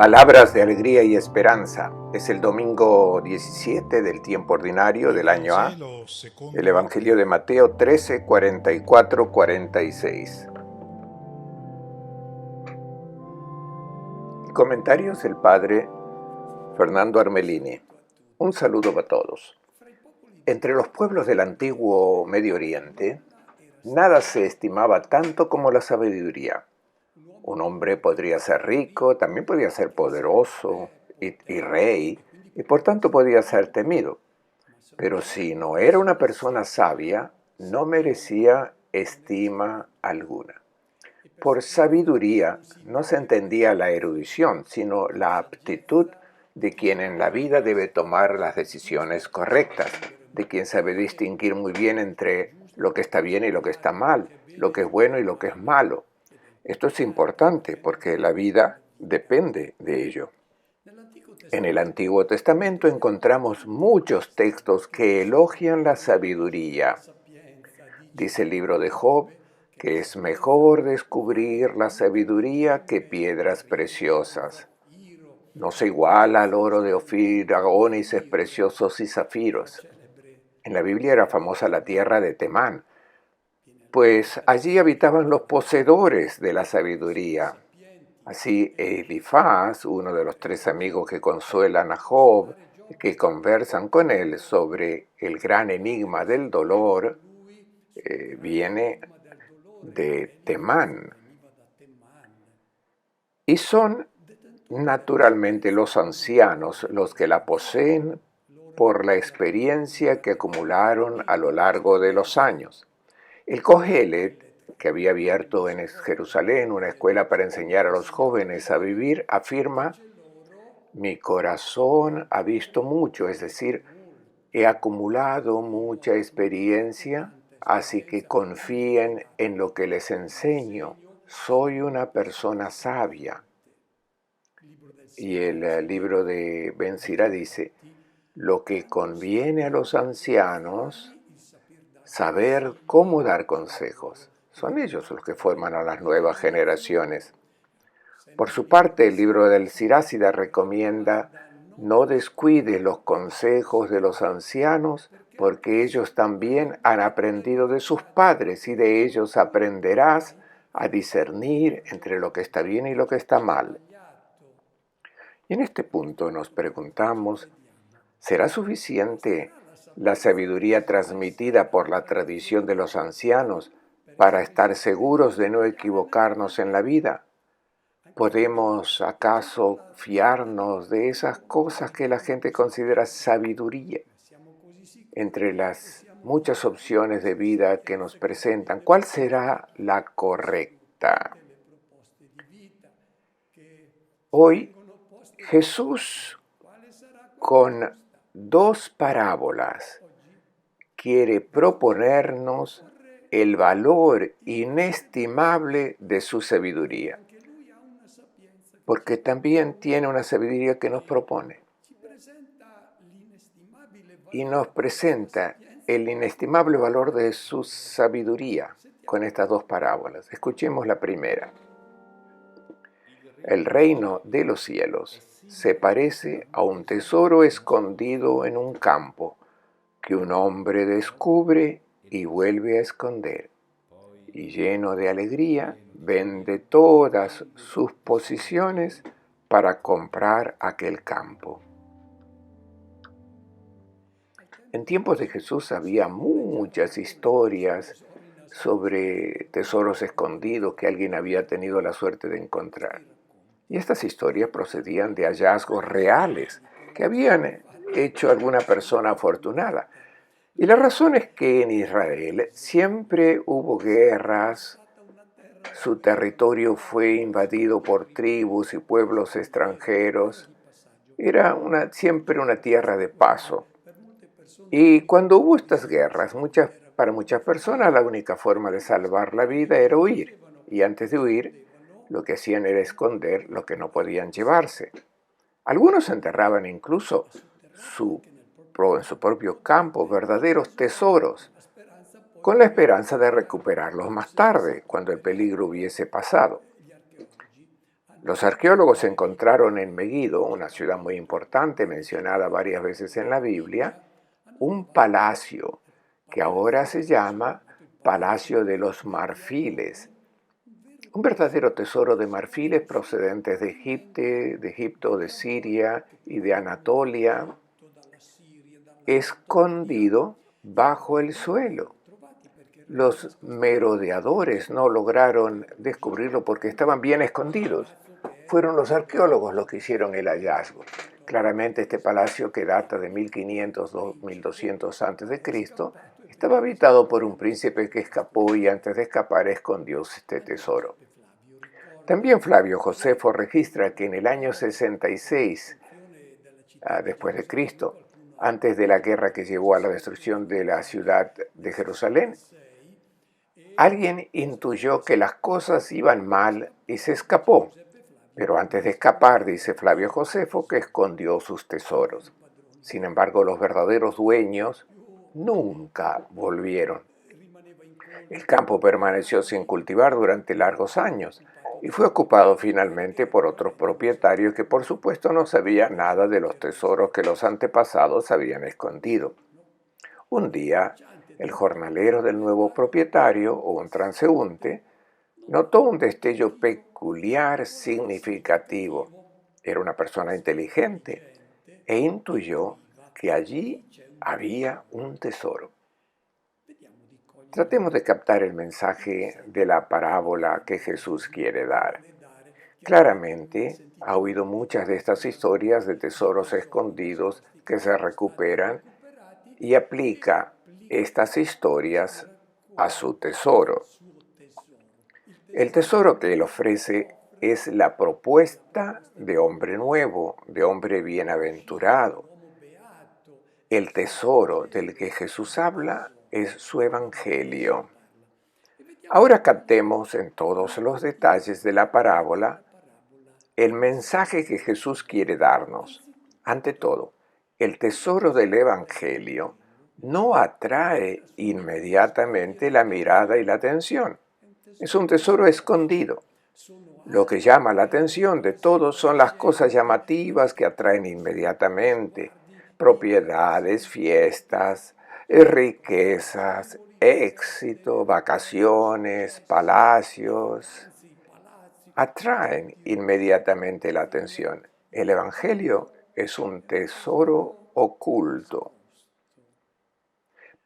Palabras de alegría y esperanza. Es el domingo 17 del tiempo ordinario del año A. El Evangelio de Mateo 13, 44, 46. Comentarios del Padre Fernando Armelini. Un saludo para todos. Entre los pueblos del antiguo Medio Oriente, nada se estimaba tanto como la sabiduría. Un hombre podría ser rico, también podía ser poderoso y rey, y por tanto podía ser temido. Pero si no era una persona sabia, no merecía estima alguna. Por sabiduría no se entendía la erudición, sino la aptitud de quien en la vida debe tomar las decisiones correctas, de quien sabe distinguir muy bien entre lo que está bien y lo que está mal, lo que es bueno y lo que es malo. Esto es importante porque la vida depende de ello. En el Antiguo Testamento encontramos muchos textos que elogian la sabiduría. Dice el libro de Job que es mejor descubrir la sabiduría que piedras preciosas. No se iguala al oro de Ofir, a ónices preciosos y zafiros. En la Biblia era famosa la tierra de Temán, pues allí habitaban los poseedores de la sabiduría. Así Elifaz, uno de los tres amigos que consuelan a Job, que conversan con él sobre el gran enigma del dolor, viene de Temán. Y son naturalmente los ancianos los que la poseen por la experiencia que acumularon a lo largo de los años. El Kohelet, que había abierto en Jerusalén una escuela para enseñar a los jóvenes a vivir, afirma: mi corazón ha visto mucho, es decir, he acumulado mucha experiencia, así que confíen en lo que les enseño. Soy una persona sabia. Y el libro de Ben Sira dice: lo que conviene a los ancianos, saber cómo dar consejos. Son ellos los que forman a las nuevas generaciones. Por su parte, el libro del Sirásida recomienda: no descuides los consejos de los ancianos, porque ellos también han aprendido de sus padres y de ellos aprenderás a discernir entre lo que está bien y lo que está mal. Y en este punto nos preguntamos: ¿será suficiente la sabiduría transmitida por la tradición de los ancianos para estar seguros de no equivocarnos en la vida? ¿Podemos acaso fiarnos de esas cosas que la gente considera sabiduría? Entre las muchas opciones de vida que nos presentan, ¿cuál será la correcta? Hoy Jesús, con dos parábolas, quiere proponernos el valor inestimable de su sabiduría, porque también tiene una sabiduría que nos propone y nos presenta el inestimable valor de su sabiduría con estas dos parábolas. Escuchemos la primera. El reino de los cielos se parece a un tesoro escondido en un campo que un hombre descubre y vuelve a esconder, y lleno de alegría vende todas sus posesiones para comprar aquel campo. En tiempos de Jesús había muchas historias sobre tesoros escondidos que alguien había tenido la suerte de encontrar. Y estas historias procedían de hallazgos reales que habían hecho alguna persona afortunada. Y la razón es que en Israel siempre hubo guerras, su territorio fue invadido por tribus y pueblos extranjeros, era siempre una tierra de paso. Y cuando hubo estas guerras, para muchas personas la única forma de salvar la vida era huir. Y antes de huir, lo que hacían era esconder lo que no podían llevarse. Algunos enterraban incluso en su propio campo verdaderos tesoros, con la esperanza de recuperarlos más tarde, cuando el peligro hubiese pasado. Los arqueólogos encontraron en Megiddo, una ciudad muy importante mencionada varias veces en la Biblia, un palacio que ahora se llama Palacio de los Marfiles. Un verdadero tesoro de marfiles procedentes de Egipto, de Siria y de Anatolia, escondido bajo el suelo. Los merodeadores no lograron descubrirlo porque estaban bien escondidos. Fueron los arqueólogos los que hicieron el hallazgo. Claramente este palacio, que data de 1500-1200 a.C., estaba habitado por un príncipe que escapó y antes de escapar escondió este tesoro. También Flavio Josefo registra que en el año 66 después de Cristo, antes de la guerra que llevó a la destrucción de la ciudad de Jerusalén, alguien intuyó que las cosas iban mal y se escapó. Pero antes de escapar, dice Flavio Josefo, que escondió sus tesoros. Sin embargo, los verdaderos dueños nunca volvieron. El campo permaneció sin cultivar durante largos años y fue ocupado finalmente por otros propietarios que por supuesto no sabían nada de los tesoros que los antepasados habían escondido. Un día, el jornalero del nuevo propietario, o un transeúnte, notó un destello peculiar significativo. Era una persona inteligente e intuyó que allí había un tesoro. Tratemos de captar el mensaje de la parábola que Jesús quiere dar. Claramente, ha oído muchas de estas historias de tesoros escondidos que se recuperan y aplica estas historias a su tesoro. El tesoro que él ofrece es la propuesta de hombre nuevo, de hombre bienaventurado. El tesoro del que Jesús habla es su evangelio. Ahora captemos en todos los detalles de la parábola el mensaje que Jesús quiere darnos. Ante todo, el tesoro del evangelio no atrae inmediatamente la mirada y la atención. Es un tesoro escondido. Lo que llama la atención de todos son las cosas llamativas que atraen inmediatamente: propiedades, fiestas, riquezas, éxito, vacaciones, palacios. Atraen inmediatamente la atención. El Evangelio es un tesoro oculto.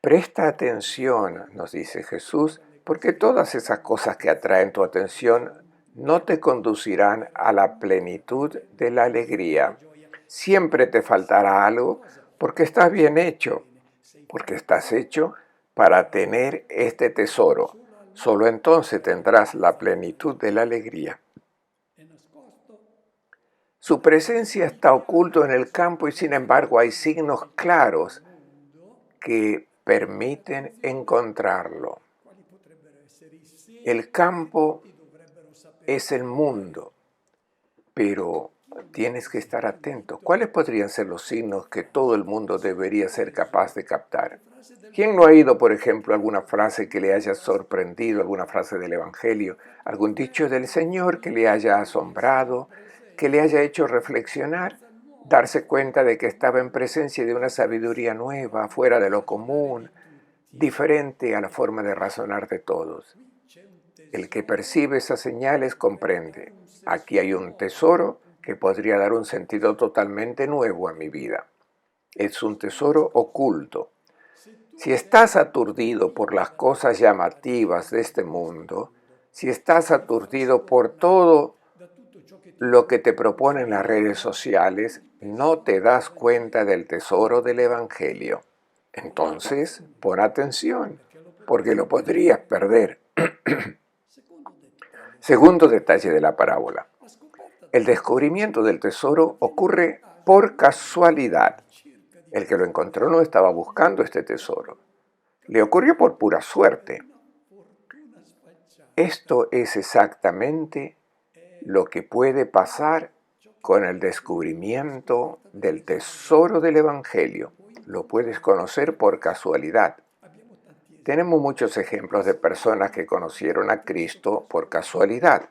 Presta atención, nos dice Jesús, porque todas esas cosas que atraen tu atención no te conducirán a la plenitud de la alegría. Siempre te faltará algo porque estás bien hecho, porque estás hecho para tener este tesoro. Solo entonces tendrás la plenitud de la alegría. Su presencia está oculto en el campo y sin embargo hay signos claros que permiten encontrarlo. El campo es el mundo, pero tienes que estar atento. ¿Cuáles podrían ser los signos que todo el mundo debería ser capaz de captar? ¿Quién no ha oído, por ejemplo, alguna frase que le haya sorprendido, alguna frase del Evangelio, algún dicho del Señor que le haya asombrado, que le haya hecho reflexionar, darse cuenta de que estaba en presencia de una sabiduría nueva, fuera de lo común, diferente a la forma de razonar de todos? El que percibe esas señales comprende: aquí hay un tesoro que podría dar un sentido totalmente nuevo a mi vida. Es un tesoro oculto. Si estás aturdido por las cosas llamativas de este mundo, si estás aturdido por todo lo que te proponen las redes sociales, no te das cuenta del tesoro del Evangelio. Entonces, pon atención, porque lo podrías perder. Segundo detalle de la parábola. El descubrimiento del tesoro ocurre por casualidad. El que lo encontró no estaba buscando este tesoro. Le ocurrió por pura suerte. Esto es exactamente lo que puede pasar con el descubrimiento del tesoro del Evangelio. Lo puedes conocer por casualidad. Tenemos muchos ejemplos de personas que conocieron a Cristo por casualidad.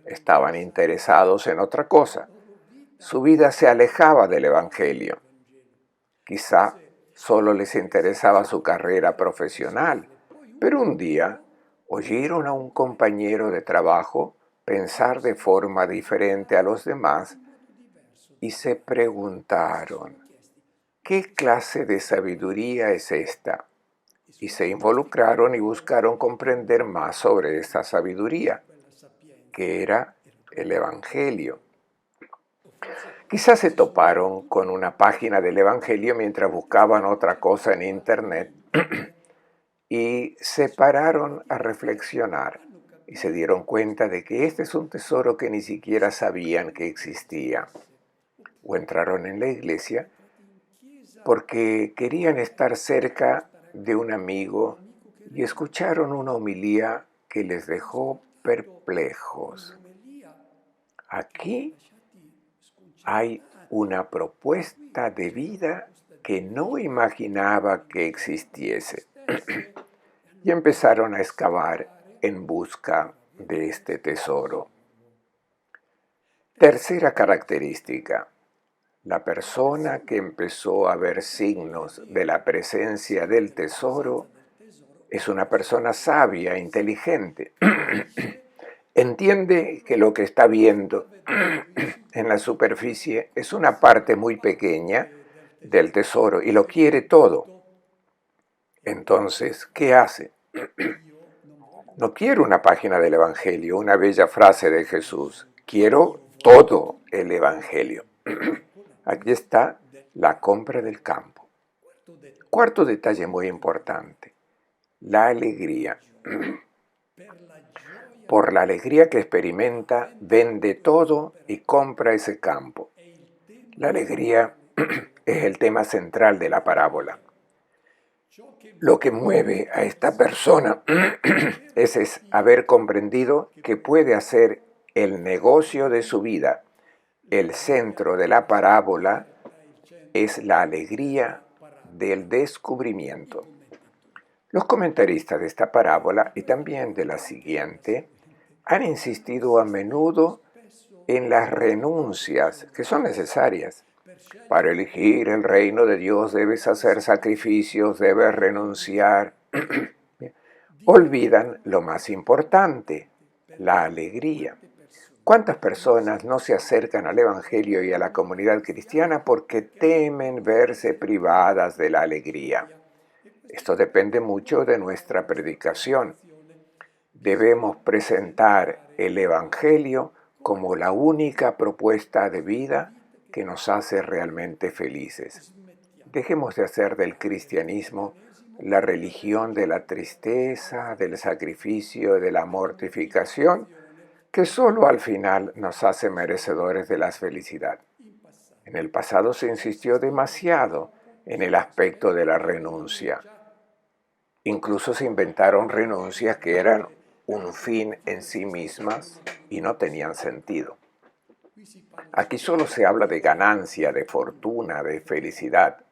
estaban interesados en otra cosa. Su vida se alejaba del Evangelio. Quizá solo les interesaba su carrera profesional, pero un día oyeron a un compañero de trabajo pensar de forma diferente a los demás y se preguntaron, ¿qué clase de sabiduría es esta? Y se involucraron y buscaron comprender más sobre esta sabiduría, que era el Evangelio. Quizás se toparon con una página del Evangelio mientras buscaban otra cosa en Internet y se pararon a reflexionar y se dieron cuenta de que este es un tesoro que ni siquiera sabían que existía. O entraron en la iglesia porque querían estar cerca de un amigo y escucharon una homilía que les dejó perplejos. Aquí hay una propuesta de vida que no imaginaba que existiese. Y empezaron a excavar en busca de este tesoro. Tercera característica. La persona que empezó a ver signos de la presencia del tesoro es una persona sabia, inteligente. Entiende que lo que está viendo en la superficie es una parte muy pequeña del tesoro y lo quiere todo. Entonces, ¿qué hace? No quiero una página del Evangelio, una bella frase de Jesús. Quiero todo el Evangelio. Aquí está la compra del campo. Cuarto detalle muy importante, la alegría. Por la alegría que experimenta, vende todo y compra ese campo. La alegría es el tema central de la parábola. Lo que mueve a esta persona es haber comprendido que puede hacer el negocio de su vida. El centro de la parábola es la alegría del descubrimiento. Los comentaristas de esta parábola y también de la siguiente han insistido a menudo en las renuncias que son necesarias. Para elegir el reino de Dios debes hacer sacrificios, debes renunciar. Olvidan lo más importante, la alegría. ¿Cuántas personas no se acercan al Evangelio y a la comunidad cristiana porque temen verse privadas de la alegría? Esto depende mucho de nuestra predicación. Debemos presentar el Evangelio como la única propuesta de vida que nos hace realmente felices. Dejemos de hacer del cristianismo la religión de la tristeza, del sacrificio, de la mortificación, que solo al final nos hace merecedores de la felicidad. En el pasado se insistió demasiado en el aspecto de la renuncia. Incluso se inventaron renuncias que eran un fin en sí mismas y no tenían sentido. Aquí solo se habla de ganancia, de fortuna, de felicidad.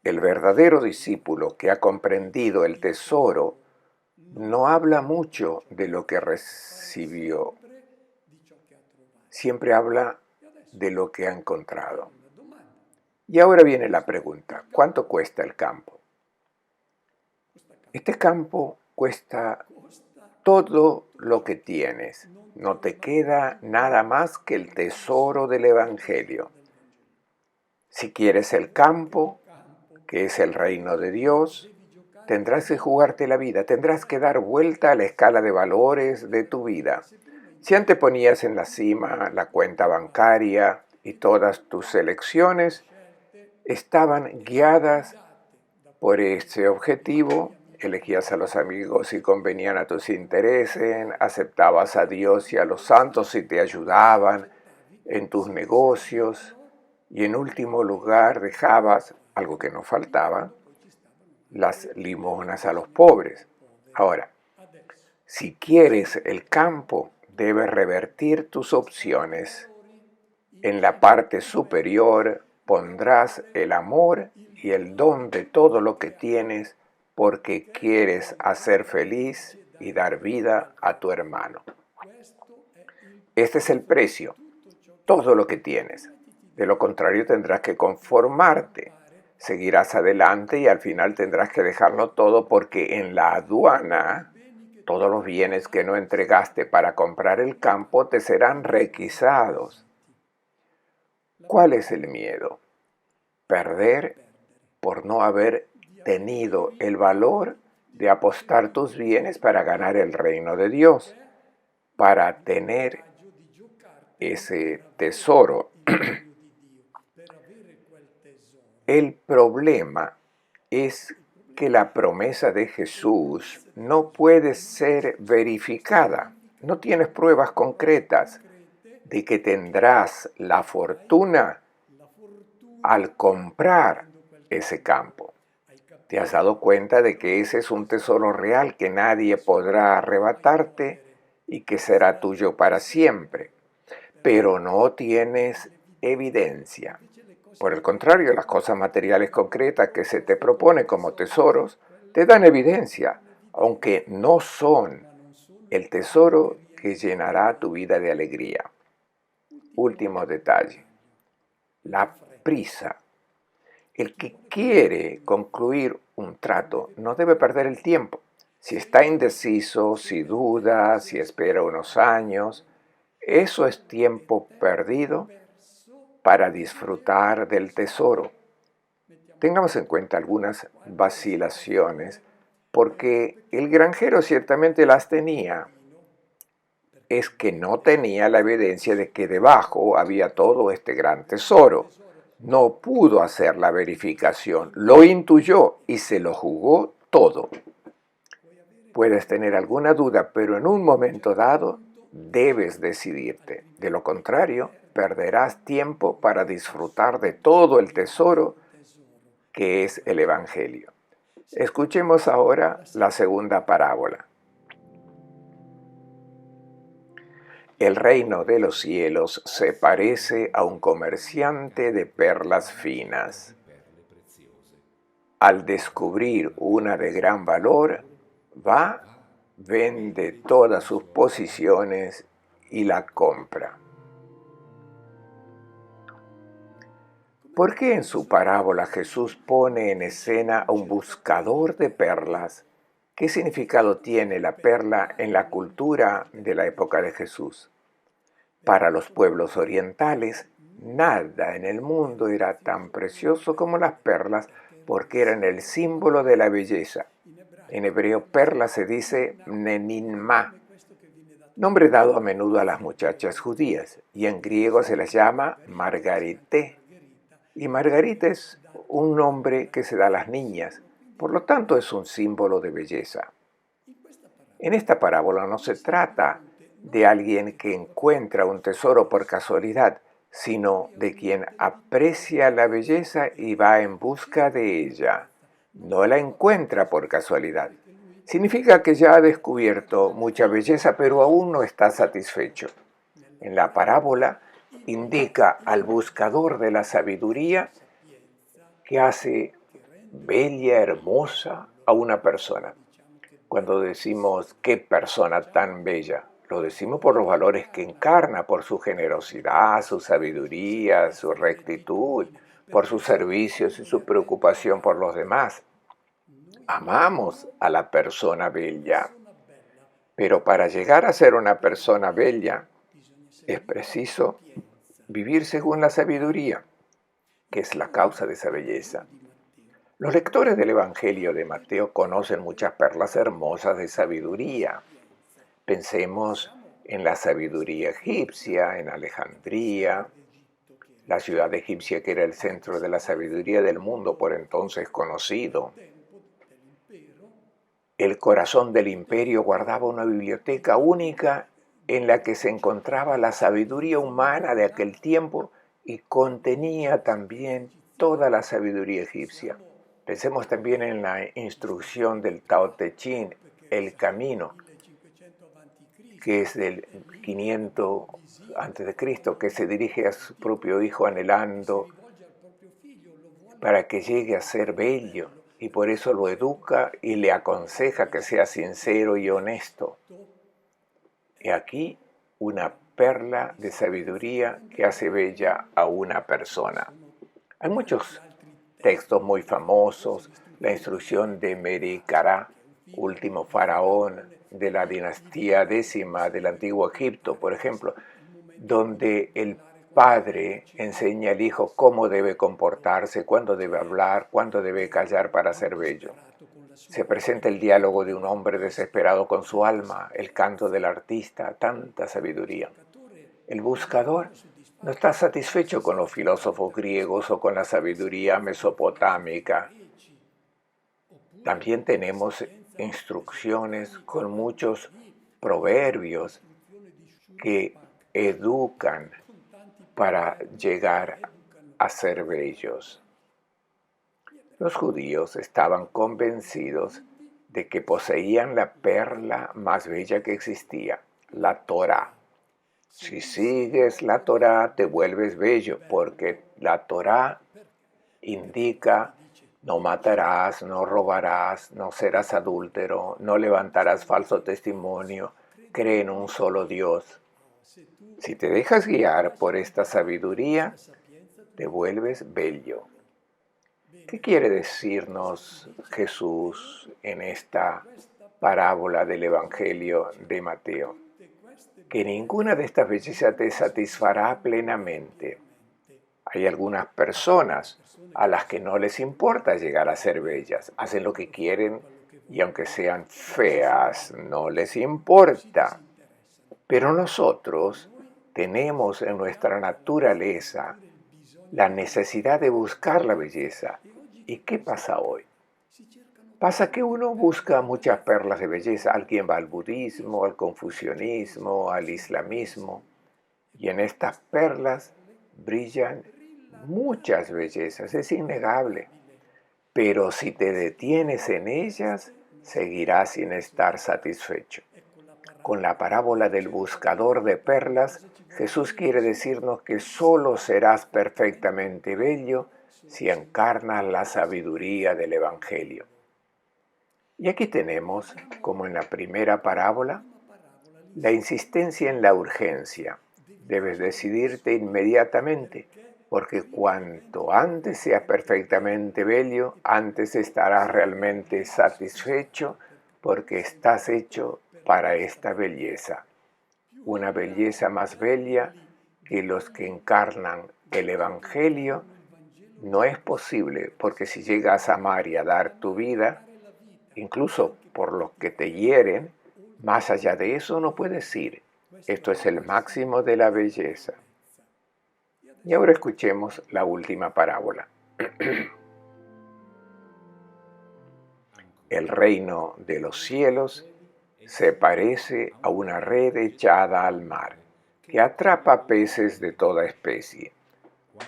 El verdadero discípulo que ha comprendido el tesoro no habla mucho de lo que recibió, siempre habla de lo que ha encontrado. Y ahora viene la pregunta, ¿cuánto cuesta el campo? Este campo cuesta todo lo que tienes. No te queda nada más que el tesoro del Evangelio. Si quieres el campo, que es el reino de Dios, tendrás que jugarte la vida, tendrás que dar vuelta a la escala de valores de tu vida. Si antes ponías en la cima la cuenta bancaria y todas tus elecciones estaban guiadas por ese objetivo, elegías a los amigos si convenían a tus intereses, aceptabas a Dios y a los santos si te ayudaban en tus negocios y en último lugar dejabas, algo que no faltaba, las limonas a los pobres. Ahora, si quieres el campo, debes revertir tus opciones. En la parte superior pondrás el amor y el don de todo lo que tienes porque quieres hacer feliz y dar vida a tu hermano. Este es el precio, todo lo que tienes. De lo contrario tendrás que conformarte. Seguirás adelante y al final tendrás que dejarlo todo porque en la aduana todos los bienes que no entregaste para comprar el campo te serán requisados. ¿Cuál es el miedo? Perder por no haber tenido el valor de apostar tus bienes para ganar el reino de Dios, para tener ese tesoro. El problema es que la promesa de Jesús no puede ser verificada. No tienes pruebas concretas de que tendrás la fortuna al comprar ese campo. ¿Te has dado cuenta de que ese es un tesoro real que nadie podrá arrebatarte y que será tuyo para siempre? Pero no tienes evidencia. Por el contrario, las cosas materiales concretas que se te propone como tesoros te dan evidencia, aunque no son el tesoro que llenará tu vida de alegría. Último detalle, la prisa. El que quiere concluir un trato no debe perder el tiempo. Si está indeciso, si duda, si espera unos años, eso es tiempo perdido para disfrutar del tesoro. Tengamos en cuenta algunas vacilaciones, porque el granjero ciertamente las tenía. Es que no tenía la evidencia de que debajo había todo este gran tesoro. No pudo hacer la verificación, lo intuyó y se lo jugó todo. Puedes tener alguna duda, pero en un momento dado debes decidirte. De lo contrario, perderás tiempo para disfrutar de todo el tesoro que es el Evangelio. Escuchemos ahora la segunda parábola. El reino de los cielos se parece a un comerciante de perlas finas. Al descubrir una de gran valor, va, vende todas sus posiciones y la compra. ¿Por qué en su parábola Jesús pone en escena a un buscador de perlas? ¿Qué significado tiene la perla en la cultura de la época de Jesús? Para los pueblos orientales, nada en el mundo era tan precioso como las perlas porque eran el símbolo de la belleza. En hebreo, perla se dice neninma, nombre dado a menudo a las muchachas judías, y en griego se les llama margarité. Y Margarita es un nombre que se da a las niñas, por lo tanto es un símbolo de belleza. En esta parábola no se trata de alguien que encuentra un tesoro por casualidad, sino de quien aprecia la belleza y va en busca de ella. No la encuentra por casualidad. Significa que ya ha descubierto mucha belleza, pero aún no está satisfecho. En la parábola indica al buscador de la sabiduría que hace bella, hermosa a una persona. Cuando decimos qué persona tan bella, lo decimos por los valores que encarna, por su generosidad, su sabiduría, su rectitud, por sus servicios y su preocupación por los demás. Amamos a la persona bella, pero para llegar a ser una persona bella es preciso vivir según la sabiduría, que es la causa de esa belleza. Los lectores del Evangelio de Mateo conocen muchas perlas hermosas de sabiduría. Pensemos en la sabiduría egipcia, en Alejandría, la ciudad egipcia que era el centro de la sabiduría del mundo por entonces conocido. El corazón del imperio guardaba una biblioteca única en la que se encontraba la sabiduría humana de aquel tiempo y contenía también toda la sabiduría egipcia. Pensemos también en la instrucción del Tao Te Ching, el camino, que es del 500 a.C., que se dirige a su propio hijo anhelando para que llegue a ser bello, y por eso lo educa y le aconseja que sea sincero y honesto. He aquí una perla de sabiduría que hace bella a una persona. Hay muchos textos muy famosos, la instrucción de Meri-Kará, último faraón de la dinastía décima del antiguo Egipto, por ejemplo, donde el padre enseña al hijo cómo debe comportarse, cuándo debe hablar, cuándo debe callar para ser bello. Se presenta el diálogo de un hombre desesperado con su alma, el canto del artista, tanta sabiduría. El buscador no está satisfecho con los filósofos griegos o con la sabiduría mesopotámica. También tenemos instrucciones con muchos proverbios que educan para llegar a ser bellos. Los judíos estaban convencidos de que poseían la perla más bella que existía, la Torá. Si sigues la Torá te vuelves bello, porque la Torá indica: no matarás, no robarás, no serás adúltero, no levantarás falso testimonio, cree en un solo Dios. Si te dejas guiar por esta sabiduría, te vuelves bello. ¿Qué quiere decirnos Jesús en esta parábola del Evangelio de Mateo? Que ninguna de estas bellezas te satisfará plenamente. Hay algunas personas a las que no les importa llegar a ser bellas, hacen lo que quieren y aunque sean feas, no les importa. Pero nosotros tenemos en nuestra naturaleza la necesidad de buscar la belleza. ¿Y qué pasa hoy? Pasa que uno busca muchas perlas de belleza. Alguien va al budismo, al confucianismo, al islamismo, y en estas perlas brillan muchas bellezas, es innegable. Pero si te detienes en ellas, seguirás sin estar satisfecho. Con la parábola del buscador de perlas, Jesús quiere decirnos que solo serás perfectamente bello si encarnas la sabiduría del Evangelio. Y aquí tenemos, como en la primera parábola, la insistencia en la urgencia. Debes decidirte inmediatamente, porque cuanto antes seas perfectamente bello, antes estarás realmente satisfecho, porque estás hecho para esta belleza. Una belleza más bella que los que encarnan el Evangelio no es posible, porque si llegas a amar y a dar tu vida, incluso por los que te hieren, más allá de eso no puedes ir. Esto es el máximo de la belleza. Y ahora escuchemos la última parábola. El reino de los cielos se parece a una red echada al mar, que atrapa peces de toda especie.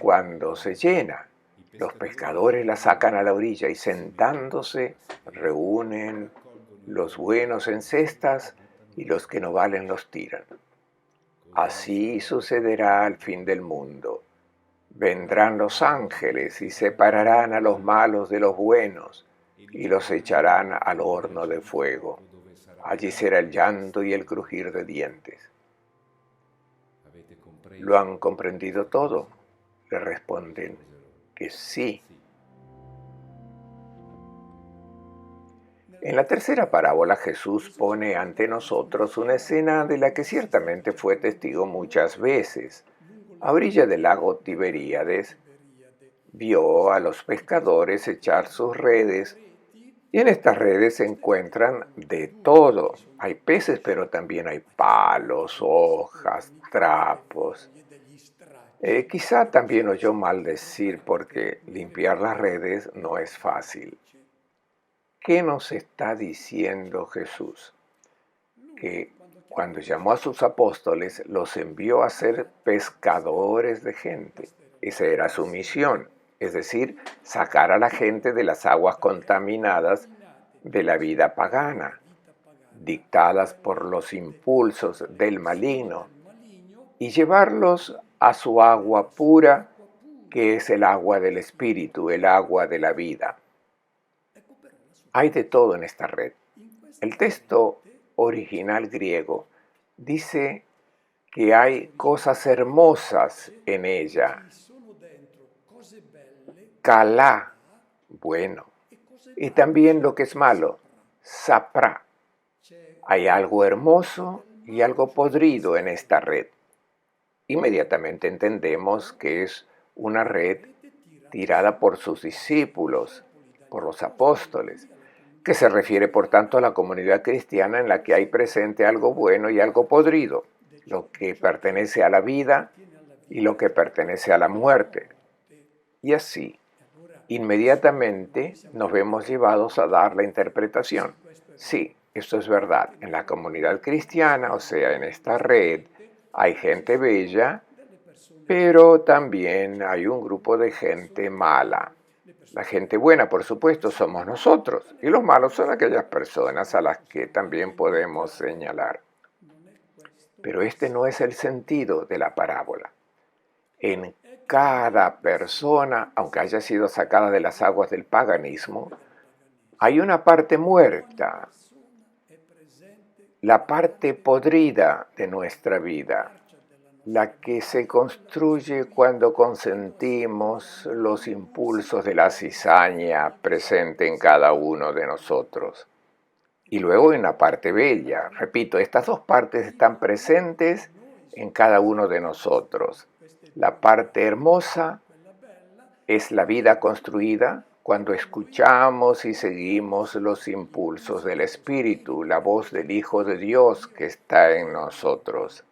Cuando se llena, los pescadores la sacan a la orilla y sentándose reúnen los buenos en cestas y los que no valen los tiran. Así sucederá al fin del mundo. Vendrán los ángeles y separarán a los malos de los buenos y los echarán al horno de fuego. Allí será el llanto y el crujir de dientes. ¿Lo han comprendido todo? Le responden que sí. En la tercera parábola Jesús pone ante nosotros una escena de la que ciertamente fue testigo muchas veces. A orilla del lago Tiberíades vio a los pescadores echar sus redes y en estas redes se encuentran de todo. Hay peces, pero también hay palos, hojas, trapos. Quizá también oyó maldecir porque limpiar las redes no es fácil. ¿Qué nos está diciendo Jesús? Que cuando llamó a sus apóstoles los envió a ser pescadores de gente. Esa era su misión, es decir, sacar a la gente de las aguas contaminadas de la vida pagana, dictadas por los impulsos del maligno, y llevarlos a su agua pura, que es el agua del Espíritu, el agua de la vida. Hay de todo en esta red. El texto original griego dice que hay cosas hermosas en ella. Kalá, bueno. Y también lo que es malo, saprá. Hay algo hermoso y algo podrido en esta red. Inmediatamente entendemos que es una red tirada por sus discípulos, por los apóstoles, que se refiere por tanto a la comunidad cristiana en la que hay presente algo bueno y algo podrido, lo que pertenece a la vida y lo que pertenece a la muerte. Y así, inmediatamente nos vemos llevados a dar la interpretación. Sí, esto es verdad. En la comunidad cristiana, o sea, en esta red, hay gente bella, pero también hay un grupo de gente mala. La gente buena, por supuesto, somos nosotros, y los malos son aquellas personas a las que también podemos señalar. Pero este no es el sentido de la parábola. En cada persona, aunque haya sido sacada de las aguas del paganismo, hay una parte muerta, la parte podrida de nuestra vida, la que se construye cuando consentimos los impulsos de la cizaña presente en cada uno de nosotros. Y luego hay una parte bella. Repito, estas dos partes están presentes en cada uno de nosotros. La parte hermosa es la vida construida cuando escuchamos y seguimos los impulsos del Espíritu, la voz del Hijo de Dios que está en nosotros.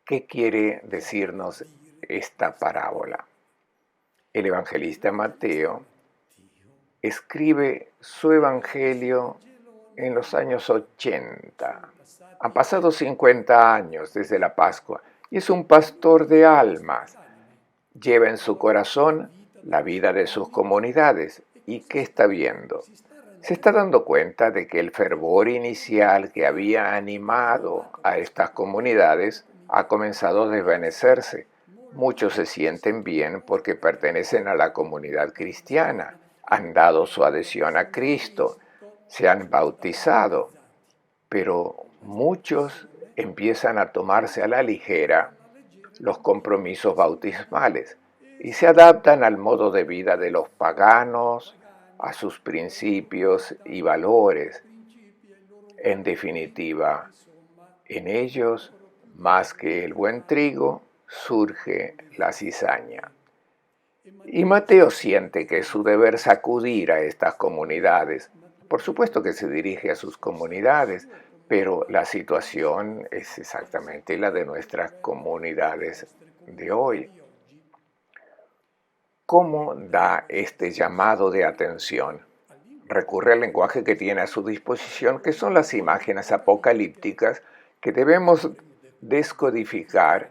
¿Qué quiere decirnos esta parábola? El evangelista Mateo escribe su evangelio en los años 80. Han pasado 50 años desde la Pascua y es un pastor de almas. Lleva en su corazón la vida de sus comunidades. ¿Y qué está viendo? Se está dando cuenta de que el fervor inicial que había animado a estas comunidades ha comenzado a desvanecerse. Muchos se sienten bien porque pertenecen a la comunidad cristiana, han dado su adhesión a Cristo, se han bautizado, pero muchos empiezan a tomarse a la ligera los compromisos bautismales y se adaptan al modo de vida de los paganos, a sus principios y valores. En definitiva, en ellos, más que el buen trigo, surge la cizaña. Y Mateo siente que es su deber sacudir a estas comunidades. Por supuesto que se dirige a sus comunidades, pero la situación es exactamente la de nuestras comunidades de hoy. ¿Cómo da este llamado de atención? Recurre al lenguaje que tiene a su disposición, que son las imágenes apocalípticas que debemos descodificar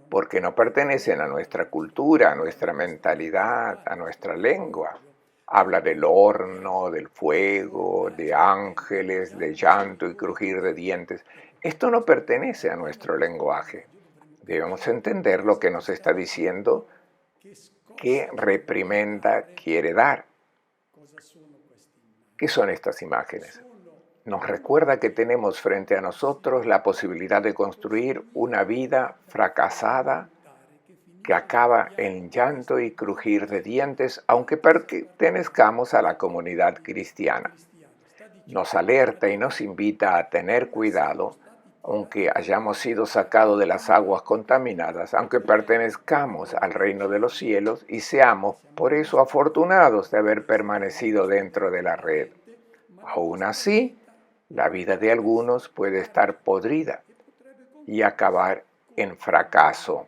porque no pertenecen a nuestra cultura, a nuestra mentalidad, a nuestra lengua. Habla del horno, del fuego, de ángeles, de llanto y crujir de dientes. Esto no pertenece a nuestro lenguaje. Debemos entender lo que nos está diciendo, qué reprimenda quiere dar. ¿Qué son estas imágenes? Nos recuerda que tenemos frente a nosotros la posibilidad de construir una vida fracasada que acaba en llanto y crujir de dientes, aunque pertenezcamos a la comunidad cristiana. Nos alerta y nos invita a tener cuidado, aunque hayamos sido sacados de las aguas contaminadas, aunque pertenezcamos al reino de los cielos y seamos por eso afortunados de haber permanecido dentro de la red. Aún así, la vida de algunos puede estar podrida y acabar en fracaso.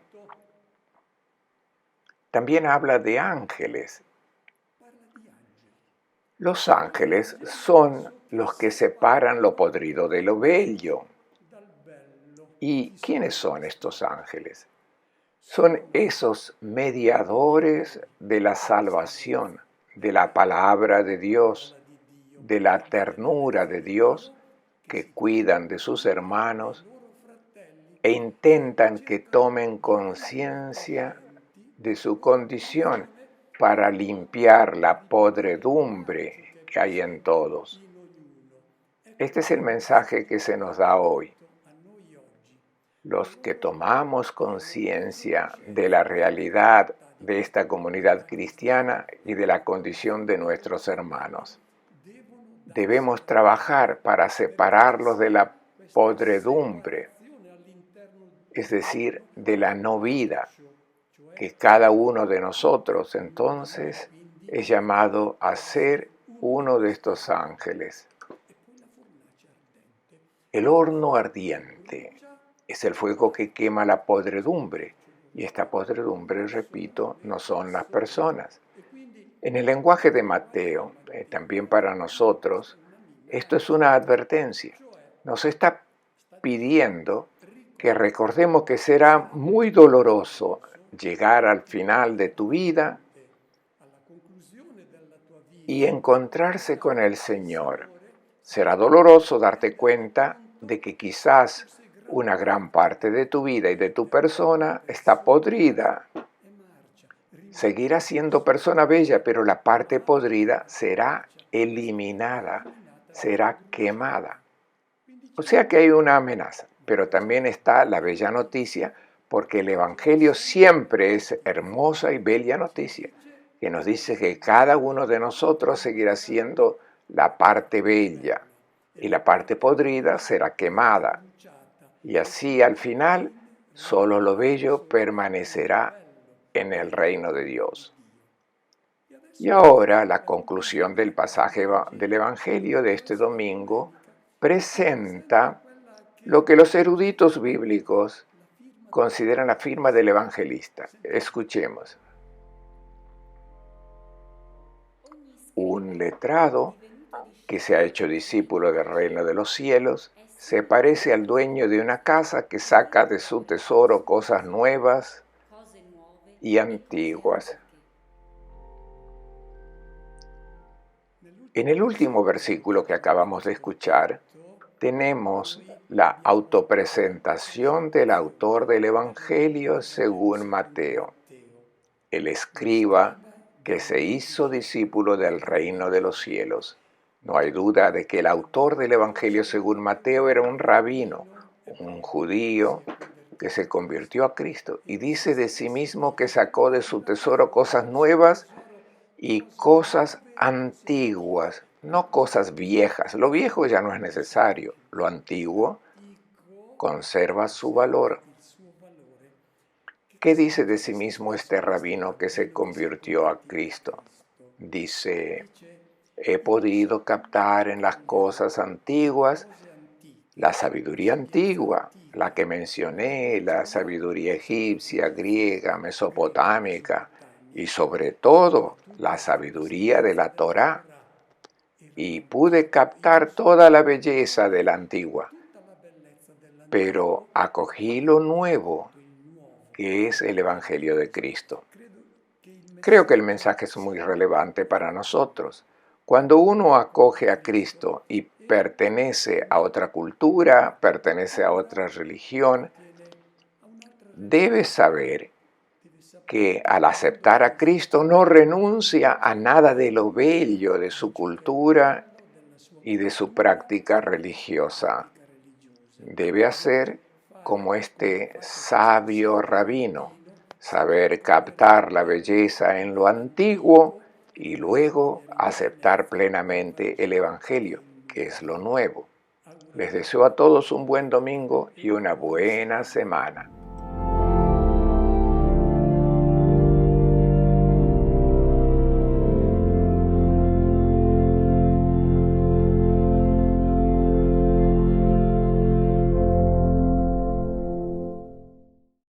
También habla de ángeles. Los ángeles son los que separan lo podrido de lo bello. ¿Y quiénes son estos ángeles? Son esos mediadores de la salvación, de la palabra de Dios, de la ternura de Dios, que cuidan de sus hermanos e intentan que tomen conciencia de su condición para limpiar la podredumbre que hay en todos. Este es el mensaje que se nos da hoy. los que tomamos conciencia de la realidad de esta comunidad cristiana y de la condición de nuestros hermanos. Debemos trabajar para separarlos de la podredumbre, es decir, de la no vida, que cada uno de nosotros entonces es llamado a ser uno de estos ángeles. El horno ardiente es el fuego que quema la podredumbre, y esta podredumbre, repito, no son las personas. En el lenguaje de Mateo, también para nosotros, esto es una advertencia. Nos está pidiendo que recordemos que será muy doloroso llegar al final de tu vida y encontrarse con el Señor. Será doloroso darte cuenta de que quizás una gran parte de tu vida y de tu persona está podrida. Seguirás siendo persona bella, pero la parte podrida será eliminada, será quemada. O sea que hay una amenaza, pero también está la bella noticia, porque el Evangelio siempre es hermosa y bella noticia, que nos dice que cada uno de nosotros seguirá siendo la parte bella y la parte podrida será quemada. Y así al final solo lo bello permanecerá en el reino de Dios. Y ahora la conclusión del pasaje del Evangelio de este domingo presenta lo que los eruditos bíblicos consideran la firma del evangelista. Escuchemos. Un letrado que se ha hecho discípulo del reino de los cielos se parece al dueño de una casa que saca de su tesoro cosas nuevas y antiguas. En el último versículo que acabamos de escuchar, tenemos la autopresentación del autor del Evangelio según Mateo, el escriba que se hizo discípulo del reino de los cielos. No hay duda de que el autor del Evangelio según Mateo era un rabino, un judío que se convirtió a Cristo y dice de sí mismo que sacó de su tesoro cosas nuevas y cosas antiguas, no cosas viejas. Lo viejo ya no es necesario, lo antiguo conserva su valor. ¿Qué dice de sí mismo este rabino que se convirtió a Cristo? Dice, he podido captar en las cosas antiguas la sabiduría antigua, la que mencioné, la sabiduría egipcia, griega, mesopotámica y sobre todo la sabiduría de la Torá. Y pude captar toda la belleza de la antigua, pero acogí lo nuevo, que es el Evangelio de Cristo. Creo que el mensaje es muy relevante para nosotros. Cuando uno acoge a Cristo y pertenece a otra cultura, pertenece a otra religión, debe saber que al aceptar a Cristo no renuncia a nada de lo bello de su cultura y de su práctica religiosa. Debe hacer como este sabio rabino, saber captar la belleza en lo antiguo y luego aceptar plenamente el Evangelio, que es lo nuevo. Les deseo a todos un buen domingo y una buena semana.